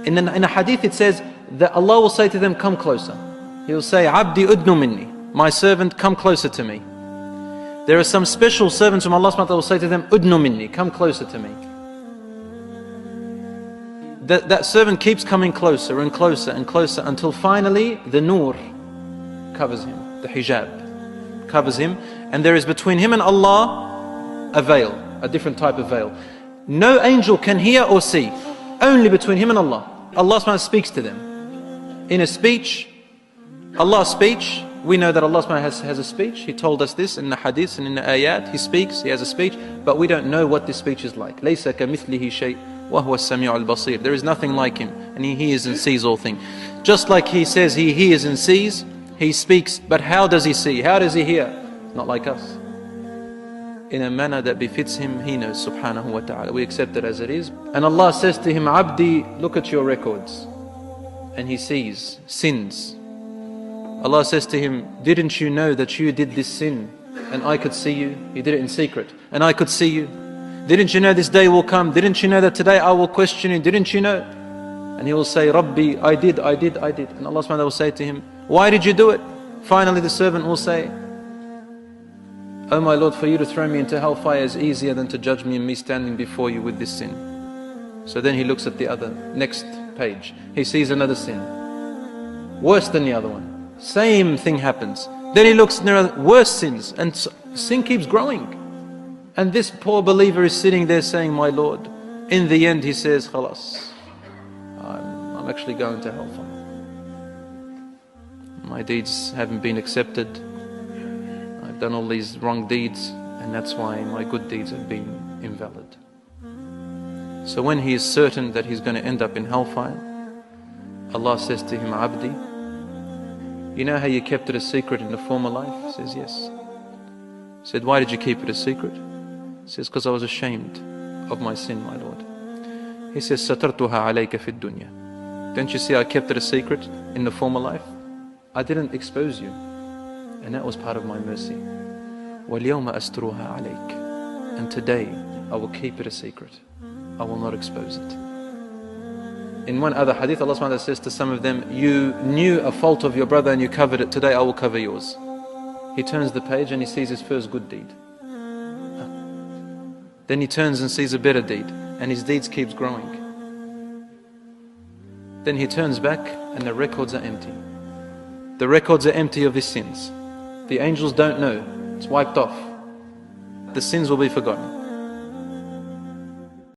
In a hadith it says that Allah will say to them, come closer. He will say, Abdi udnu minni, my servant, come closer to me. There are some special servants from Allah subhanahu wa ta'ala will say to them, udnu minni, come closer to me. That servant keeps coming closer and closer and closer until finally the nur covers him, the hijab covers him, and there is between him and Allah a veil, a different type of veil. No angel can hear or see, only between him and Allah. Allah subhanahu wa ta'ala speaks to them. In a speech, Allah's speech, we know that Allah subhanahu wa ta'ala has a speech. He told us this in the hadith and in the ayat. He speaks, He has a speech, but we don't know what this speech is like. لَيْسَ كَمِثْلِهِ شَيْءٍ وَهُوَ السَّمِيعُ الْبَصِيرُ. There is nothing like Him, and He hears and sees all things. Just like He says He hears and sees, He speaks, but how does He see? How does He hear? Not like us. In a manner that befits Him, He knows subhanahu wa ta'ala. We accept it as it is. And Allah says to him, Abdi, look at your records. And he sees sins. Allah says to him, didn't you know that you did this sin and I could see you? You did it in secret and I could see you. Didn't you know this day will come? Didn't you know that today I will question you? Didn't you know? And he will say, Rabbi, I did. And Allah subhanahu wa ta'ala will say to him, why did you do it? Finally the servant will say, oh my Lord, for you to throw me into hellfire is easier than to judge me and me standing before you with this sin. So then he looks at the other, next page. He sees another sin, worse than the other one. Same thing happens. Then he looks and there are worse sins, and sin keeps growing. And this poor believer is sitting there saying, my Lord, in the end he says, Khalas, I'm actually going to hellfire. My deeds haven't been accepted. I've done all these wrong deeds, and that's why my good deeds have been invalid. So when he is certain that he's going to end up in hellfire, Allah says to him, Abdi, you know how you kept it a secret in the former life? He says, yes. He said, why did you keep it a secret? He says, because I was ashamed of my sin, my Lord. He says, Satartuha alayka fid dunya. Don't you see I kept it a secret in the former life? I didn't expose you. And that was part of my mercy. وَالْيَوْمَ أَسْتُرُهَا عَلَيْكَ. And today, I will keep it a secret. I will not expose it. In one other hadith, Allah subhanahu wa ta'ala says to some of them, you knew a fault of your brother and you covered it. Today, I will cover yours. He turns the page and he sees his first good deed. Then he turns and sees a better deed, and his deeds keeps growing. Then he turns back and the records are empty. The records are empty of his sins. The angels don't know. It's wiped off. The sins will be forgotten.